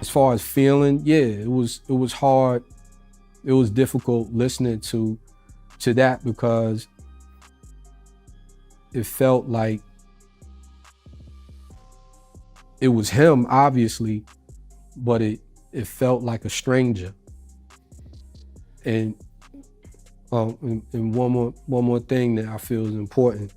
As far as feeling, yeah, it was hard. It was difficult listening to that because it felt like it was him, obviously, but it felt like a stranger. And one more thing that I feel is important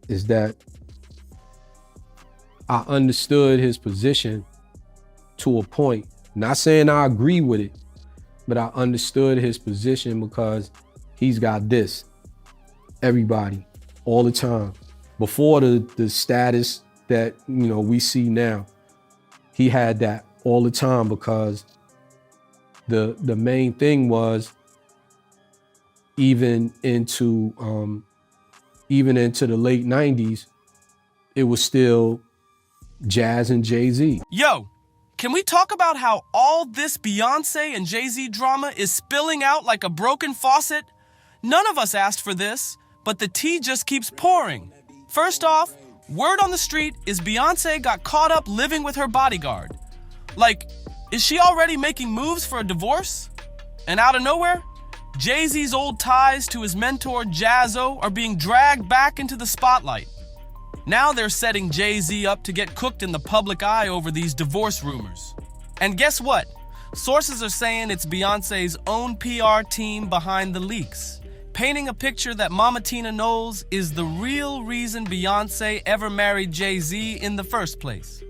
is that I understood his position to a point. Not saying I agree with it, but I understood his position because he's got this. Everybody, all the time. Before the status that we see now, he had that all the time because the main thing was even into the late 90s, it was still Jazz and Jay Z. Yo, can we talk about how all this Beyoncé and Jay Z drama is spilling out like a broken faucet? None of us asked for this, but the tea just keeps pouring. First off, word on the street is Beyoncé got caught up living with her bodyguard. Like, is she already making moves for a divorce? And out of nowhere, Jay Z's old ties to his mentor Jazzo are being dragged back into the spotlight. Now they're setting Jay Z up to get cooked in the public eye over these divorce rumors. And guess what? Sources are saying it's Beyoncé's own PR team behind the leaks, painting a picture that Mama Tina Knowles is the real reason Beyoncé ever married Jay Z in the first place.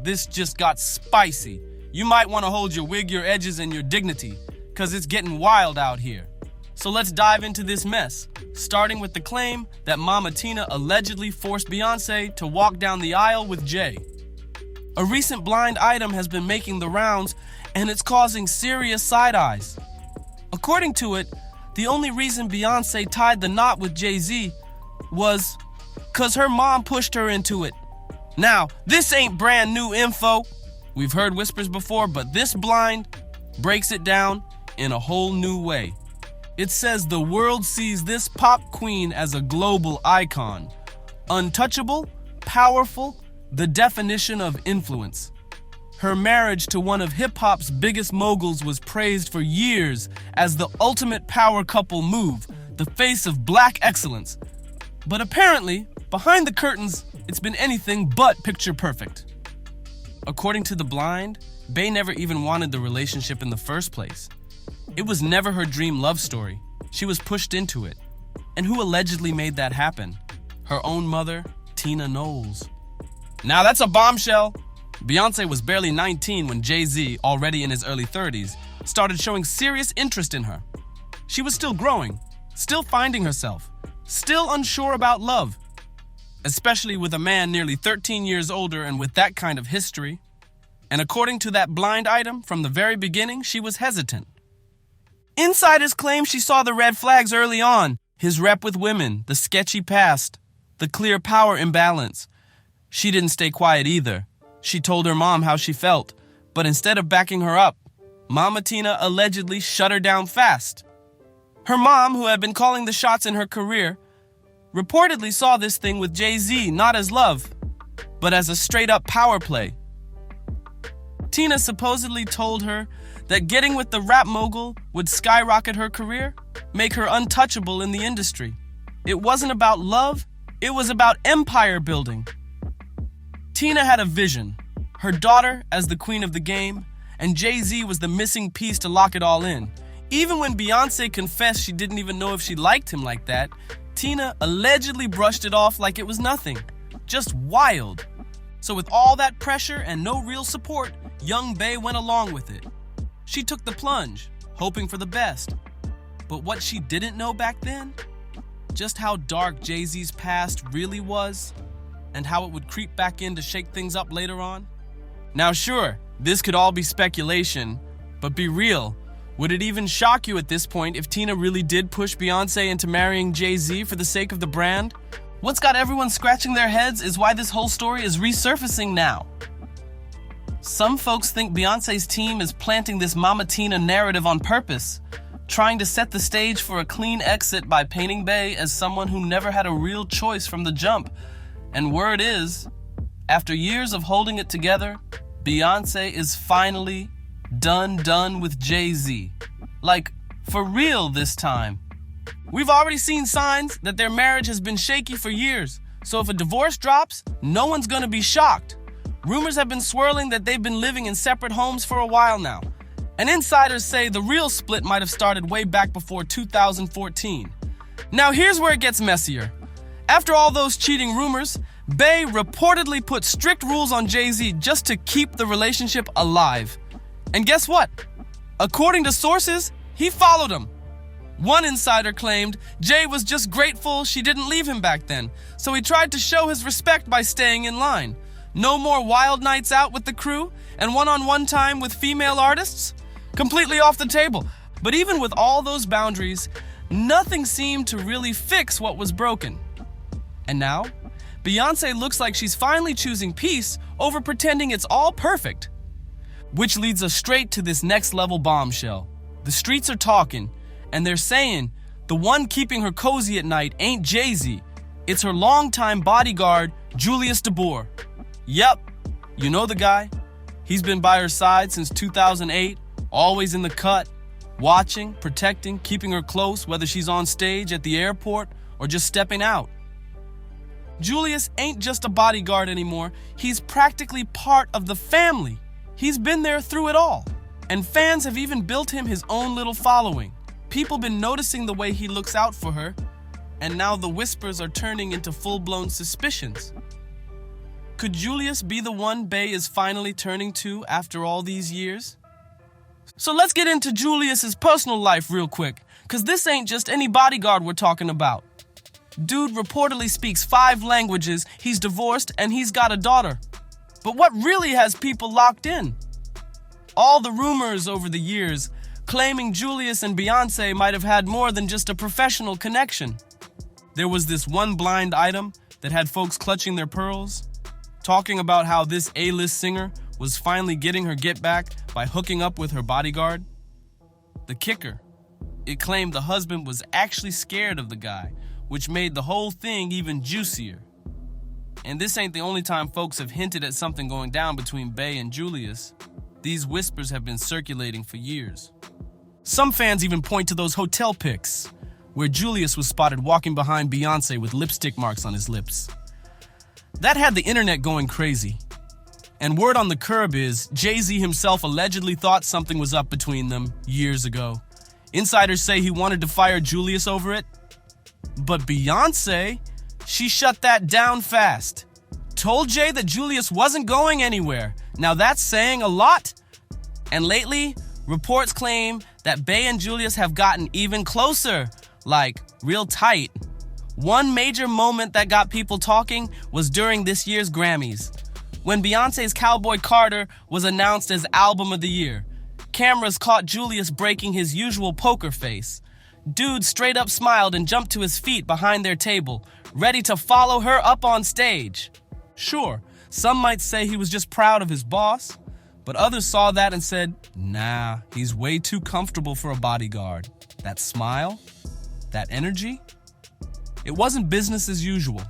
This just got spicy. You might want to hold your wig, your edges, and your dignity, because it's getting wild out here. So let's dive into this mess, starting with the claim that Mama Tina allegedly forced Beyoncé to walk down the aisle with Jay. A recent blind item has been making the rounds, and it's causing serious side eyes. According to it, the only reason Beyoncé tied the knot with Jay Z was because her mom pushed her into it. Now, this ain't brand new info. We've heard whispers before, but this blind breaks it down in a whole new way. It says the world sees this pop queen as a global icon. Untouchable, powerful, the definition of influence. Her marriage to one of hip-hop's biggest moguls was praised for years as the ultimate power couple move, the face of black excellence. But apparently, behind the curtains, it's been anything but picture perfect. According to The Blind, Bey never even wanted the relationship in the first place. It was never her dream love story. She was pushed into it. And who allegedly made that happen? Her own mother, Tina Knowles. Now that's a bombshell. Beyoncé was barely 19 when Jay Z, already in his early 30s, started showing serious interest in her. She was still growing, still finding herself, still unsure about love, especially with a man nearly 13 years older and with that kind of history. And according to that blind item, from the very beginning, she was hesitant. Insiders claim she saw the red flags early on, his rep with women, the sketchy past, the clear power imbalance. She didn't stay quiet either. She told her mom how she felt, but instead of backing her up, Mama Tina allegedly shut her down fast. Her mom, who had been calling the shots in her career, reportedly saw this thing with Jay Z not as love, but as a straight-up power play. Tina supposedly told her that getting with the rap mogul would skyrocket her career, make her untouchable in the industry. It wasn't about love, it was about empire building. Tina had a vision, her daughter as the queen of the game, and Jay Z was the missing piece to lock it all in. Even when Beyoncé confessed she didn't even know if she liked him like that, Tina allegedly brushed it off like it was nothing. Just wild. So with all that pressure and no real support, young Bey went along with it. She took the plunge, hoping for the best. But what she didn't know back then? Just how dark Jay Z's past really was, and how it would creep back in to shake things up later on. Now sure, this could all be speculation, but be real. Would it even shock you at this point if Tina really did push Beyoncé into marrying Jay Z for the sake of the brand? What's got everyone scratching their heads is why this whole story is resurfacing now. Some folks think Beyoncé's team is planting this Mama Tina narrative on purpose, trying to set the stage for a clean exit by painting Bey as someone who never had a real choice from the jump. And word is, after years of holding it together, Beyoncé is finally done with Jay Z. Like, for real this time. We've already seen signs that their marriage has been shaky for years, so if a divorce drops, no one's gonna be shocked. Rumors have been swirling that they've been living in separate homes for a while now. And insiders say the real split might have started way back before 2014. Now here's where it gets messier. After all those cheating rumors, Bey reportedly put strict rules on Jay Z just to keep the relationship alive. And guess what? According to sources, he followed them. One insider claimed Jay was just grateful she didn't leave him back then, so he tried to show his respect by staying in line. No more wild nights out with the crew and one-on-one time with female artists? Completely off the table. But even with all those boundaries, nothing seemed to really fix what was broken. And now, Beyoncé looks like she's finally choosing peace over pretending it's all perfect. Which leads us straight to this next level bombshell. The streets are talking, and they're saying the one keeping her cozy at night ain't Jay Z. It's her longtime bodyguard, Julius DeBoer. Yep, you know the guy. He's been by her side since 2008, always in the cut, watching, protecting, keeping her close, whether she's on stage, at the airport, or just stepping out. Julius ain't just a bodyguard anymore. He's practically part of the family. He's been there through it all. And fans have even built him his own little following. People been noticing the way he looks out for her, and now the whispers are turning into full-blown suspicions. Could Julius be the one Bey is finally turning to after all these years? So let's get into Julius's personal life real quick, because this ain't just any bodyguard we're talking about. Dude reportedly speaks 5 languages, he's divorced, and he's got a daughter. But what really has people locked in? All the rumors over the years claiming Julius and Beyoncé might have had more than just a professional connection. There was this one blind item that had folks clutching their pearls, talking about how this A-list singer was finally getting her get back by hooking up with her bodyguard. The kicker, it claimed the husband was actually scared of the guy, which made the whole thing even juicier. And this ain't the only time folks have hinted at something going down between Bey and Julius. These whispers have been circulating for years. Some fans even point to those hotel pics, where Julius was spotted walking behind Beyoncé with lipstick marks on his lips. That had the internet going crazy. And word on the curb is Jay Z himself allegedly thought something was up between them years ago. Insiders say he wanted to fire Julius over it. But Beyoncé, she shut that down fast. Told Jay that Julius wasn't going anywhere. Now that's saying a lot. And lately, reports claim that Bey and Julius have gotten even closer, like real tight. One major moment that got people talking was during this year's Grammys, when Beyoncé's Cowboy Carter was announced as Album of the Year. Cameras caught Julius breaking his usual poker face. Dude straight up smiled and jumped to his feet behind their table, ready to follow her up on stage. Sure, some might say he was just proud of his boss, but others saw that and said, nah, he's way too comfortable for a bodyguard. That smile, that energy, it wasn't business as usual.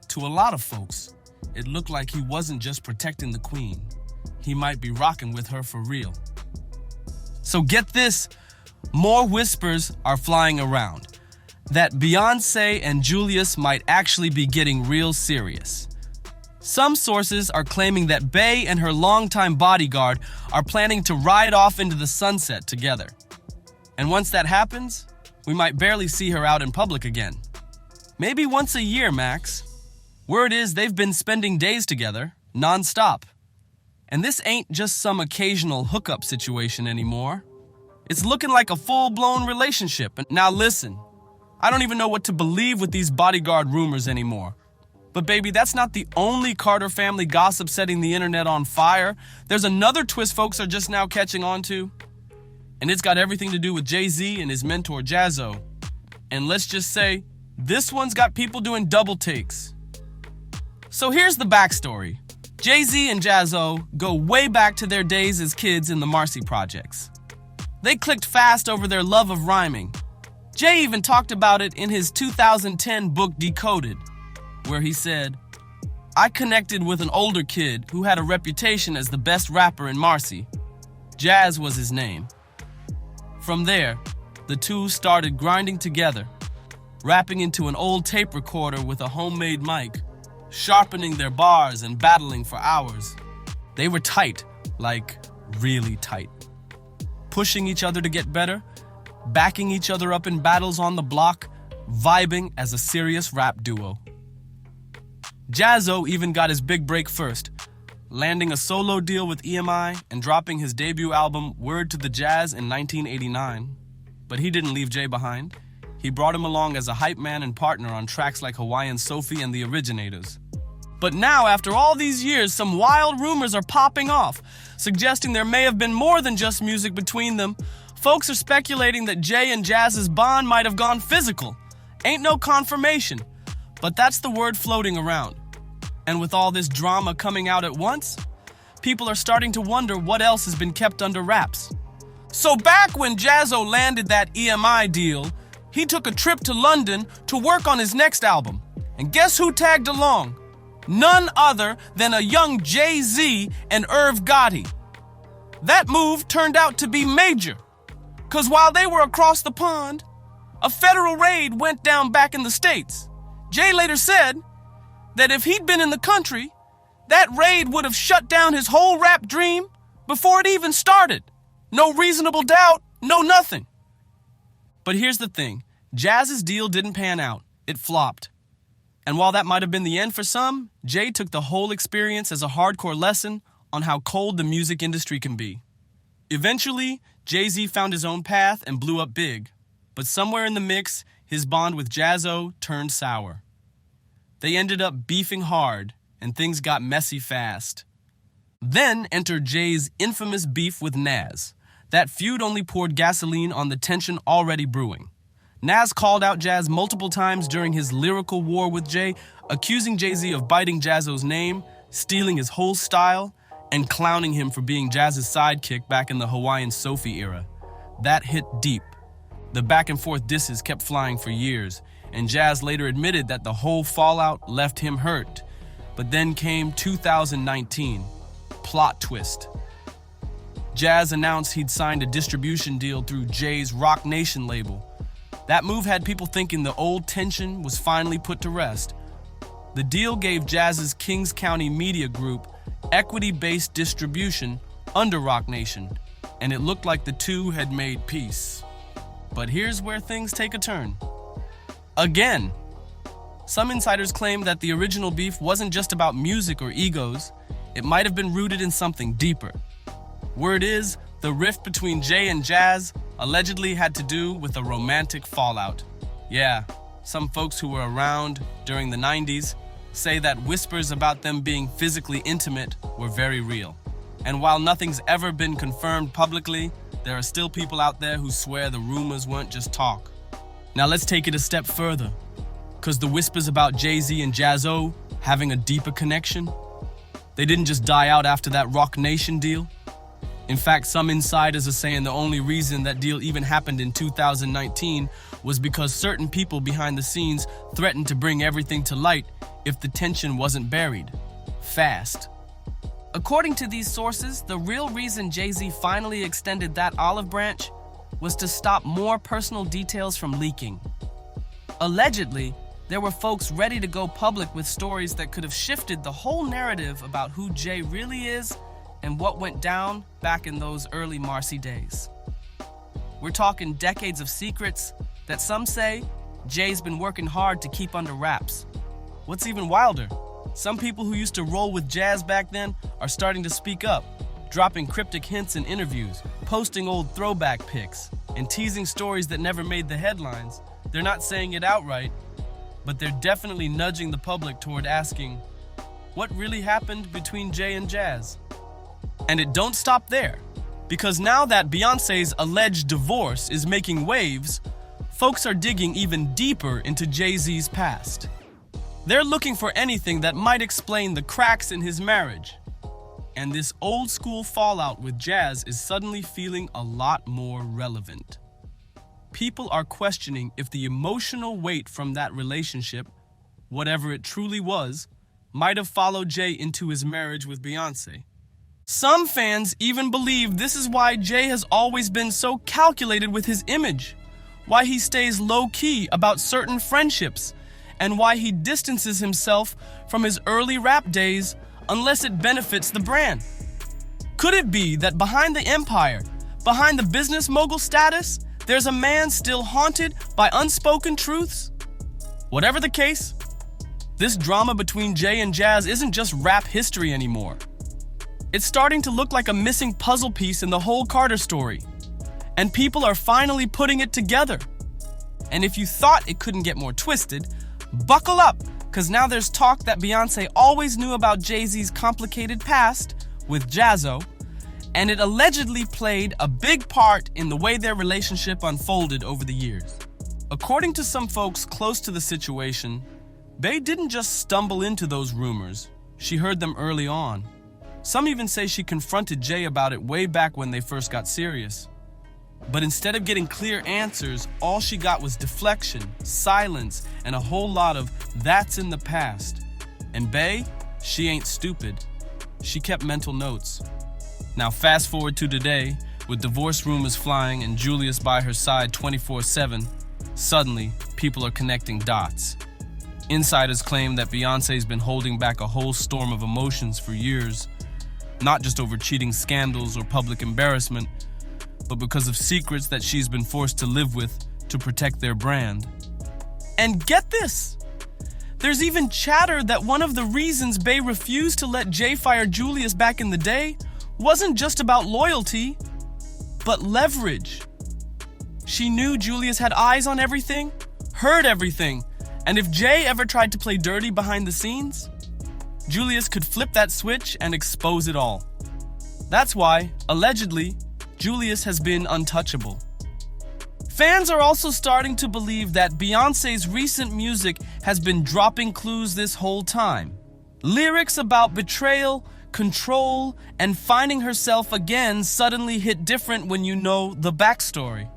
To a lot of folks, it looked like he wasn't just protecting the queen. He might be rocking with her for real. So get this, more whispers are flying around that Beyoncé and Julius might actually be getting real serious. Some sources are claiming that Bey and her longtime bodyguard are planning to ride off into the sunset together. And once that happens, we might barely see her out in public again. Maybe once a year, max. Word is they've been spending days together, non-stop. And this ain't just some occasional hookup situation anymore. It's looking like a full-blown relationship. And now listen, I don't even know what to believe with these bodyguard rumors anymore. But baby, that's not the only Carter family gossip setting the internet on fire. There's another twist folks are just now catching on to. And it's got everything to do with Jay Z and his mentor, Jazzo. And let's just say, this one's got people doing double takes. So here's the backstory. Jay Z and Jazzo go way back to their days as kids in the Marcy Projects. They clicked fast over their love of rhyming. Jay even talked about it in his 2010 book Decoded, where he said, I connected with an older kid who had a reputation as the best rapper in Marcy. Jazz was his name. From there, the two started grinding together, rapping into an old tape recorder with a homemade mic, sharpening their bars and battling for hours. They were tight, like really tight. Pushing each other to get better, backing each other up in battles on the block, vibing as a serious rap duo. Jazzo even got his big break first, landing a solo deal with EMI and dropping his debut album Word to the Jazz in 1989. But he didn't leave Jay behind. He brought him along as a hype man and partner on tracks like Hawaiian Sophie and The Originators. But now, after all these years, some wild rumors are popping off, suggesting there may have been more than just music between them. Folks are speculating that Jay and Jazz's bond might have gone physical. Ain't no confirmation, but that's the word floating around. And with all this drama coming out at once, people are starting to wonder what else has been kept under wraps. So back when Jazzo landed that EMI deal, he took a trip to London to work on his next album. And guess who tagged along? None other than a young Jay Z and Irv Gotti. That move turned out to be major, because while they were across the pond, a federal raid went down back in the States. Jay later said that if he'd been in the country, that raid would have shut down his whole rap dream before it even started. No reasonable doubt, no nothing. But here's the thing, Jazz's deal didn't pan out, it flopped. And while that might have been the end for some, Jay took the whole experience as a hardcore lesson on how cold the music industry can be. Eventually, Jay-Z found his own path and blew up big. But somewhere in the mix, his bond with Jazzo turned sour. They ended up beefing hard, and things got messy fast. Then entered Jay's infamous beef with Nas. That feud only poured gasoline on the tension already brewing. Nas called out Jazz multiple times during his lyrical war with Jay, accusing Jay-Z of biting Jazzo's name, stealing his whole style, and clowning him for being Jazz's sidekick back in the Hawaiian Sophie era. That hit deep. The back and forth disses kept flying for years, and Jazz later admitted that the whole fallout left him hurt. But then came 2019. Plot twist. Jazz announced he'd signed a distribution deal through Jay's Rock Nation label. That move had people thinking the old tension was finally put to rest. The deal gave Jazz's Kings County Media Group equity-based distribution under Rock Nation, and it looked like the two had made peace. But here's where things take a turn. Again, some insiders claim that the original beef wasn't just about music or egos. It might have been rooted in something deeper. Word is, the rift between Jay and Jazz allegedly had to do with a romantic fallout. Yeah, some folks who were around during the 90s say that whispers about them being physically intimate were very real. And while nothing's ever been confirmed publicly, there are still people out there who swear the rumors weren't just talk. Now let's take it a step further, because the whispers about Jay Z and Jazzo having a deeper connection, they didn't just die out after that Rock Nation deal. In fact, some insiders are saying the only reason that deal even happened in 2019 was because certain people behind the scenes threatened to bring everything to light if the tension wasn't buried fast. According to these sources, the real reason Jay-Z finally extended that olive branch was to stop more personal details from leaking. Allegedly, there were folks ready to go public with stories that could have shifted the whole narrative about who Jay really is and what went down back in those early Marcy days. We're talking decades of secrets that some say Jay's been working hard to keep under wraps. What's even wilder, some people who used to roll with Jazz back then are starting to speak up, dropping cryptic hints in interviews, posting old throwback pics, and teasing stories that never made the headlines. They're not saying it outright, but they're definitely nudging the public toward asking, what really happened between Jay and Jazz? And it don't stop there, because now that Beyoncé's alleged divorce is making waves, folks are digging even deeper into Jay-Z's past. They're looking for anything that might explain the cracks in his marriage. And this old school fallout with Jazz is suddenly feeling a lot more relevant. People are questioning if the emotional weight from that relationship, whatever it truly was, might have followed Jay into his marriage with Beyoncé. Some fans even believe this is why Jay has always been so calculated with his image, why he stays low-key about certain friendships, and why he distances himself from his early rap days unless it benefits the brand. Could it be that behind the empire, behind the business mogul status, there's a man still haunted by unspoken truths? Whatever the case, this drama between Jay and Jazz isn't just rap history anymore. It's starting to look like a missing puzzle piece in the whole Carter story. And people are finally putting it together. And if you thought it couldn't get more twisted, buckle up, because now there's talk that Beyoncé always knew about Jay Z's complicated past with Jazzo, and it allegedly played a big part in the way their relationship unfolded over the years. According to some folks close to the situation, Bey didn't just stumble into those rumors, she heard them early on. Some even say she confronted Jay about it way back when they first got serious. But instead of getting clear answers, all she got was deflection, silence, and a whole lot of "that's in the past." And Bey, she ain't stupid. She kept mental notes. Now fast forward to today, with divorce rumors flying and Julius by her side 24/7, suddenly people are connecting dots. Insiders claim that Beyoncé's been holding back a whole storm of emotions for years, not just over cheating scandals or public embarrassment, but because of secrets that she's been forced to live with to protect their brand. And get this! There's even chatter that one of the reasons Bey refused to let Jay fire Julius back in the day wasn't just about loyalty, but leverage. She knew Julius had eyes on everything, heard everything, and if Jay ever tried to play dirty behind the scenes, Julius could flip that switch and expose it all. That's why, allegedly, Julius has been untouchable. Fans are also starting to believe that Beyoncé's recent music has been dropping clues this whole time. Lyrics about betrayal, control, and finding herself again suddenly hit different when you know the backstory.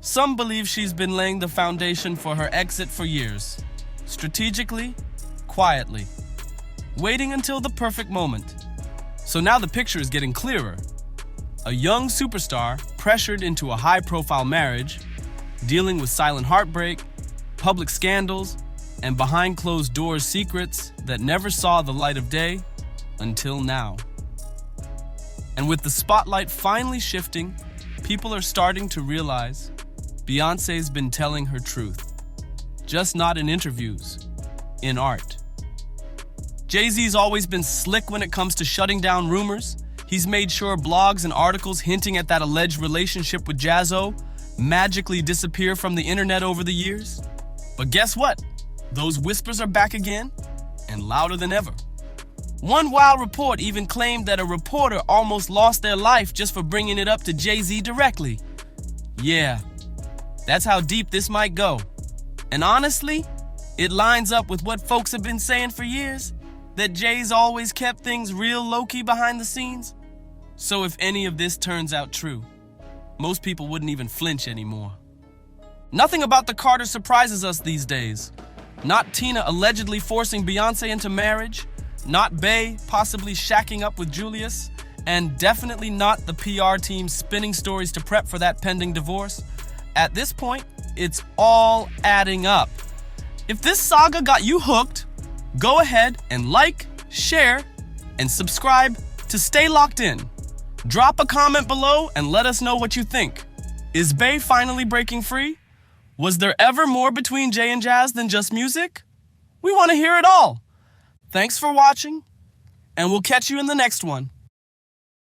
Some believe she's been laying the foundation for her exit for years, strategically, quietly, waiting until the perfect moment. So now the picture is getting clearer. A young superstar pressured into a high-profile marriage, dealing with silent heartbreak, public scandals, and behind closed doors secrets that never saw the light of day until now. And with the spotlight finally shifting, people are starting to realize Beyoncé's been telling her truth, just not in interviews, in art. Jay Z's always been slick when it comes to shutting down rumors. He's made sure blogs and articles hinting at that alleged relationship with Jazzo magically disappear from the internet over the years. But guess what? Those whispers are back again, and louder than ever. One wild report even claimed that a reporter almost lost their life just for bringing it up to Jay Z directly. Yeah, that's how deep this might go. And honestly, it lines up with what folks have been saying for years, that Jay's always kept things real low-key behind the scenes. So if any of this turns out true, most people wouldn't even flinch anymore. Nothing about the Carter surprises us these days. Not Tina allegedly forcing Beyoncé into marriage, not Bey possibly shacking up with Julius, and definitely not the PR team spinning stories to prep for that pending divorce. At this point, it's all adding up. If this saga got you hooked, go ahead and like, share, and subscribe to stay locked in. Drop a comment below and let us know what you think. Is Bey finally breaking free? Was there ever more between Jay and Jazz than just music? We want to hear it all. Thanks for watching, and we'll catch you in the next one.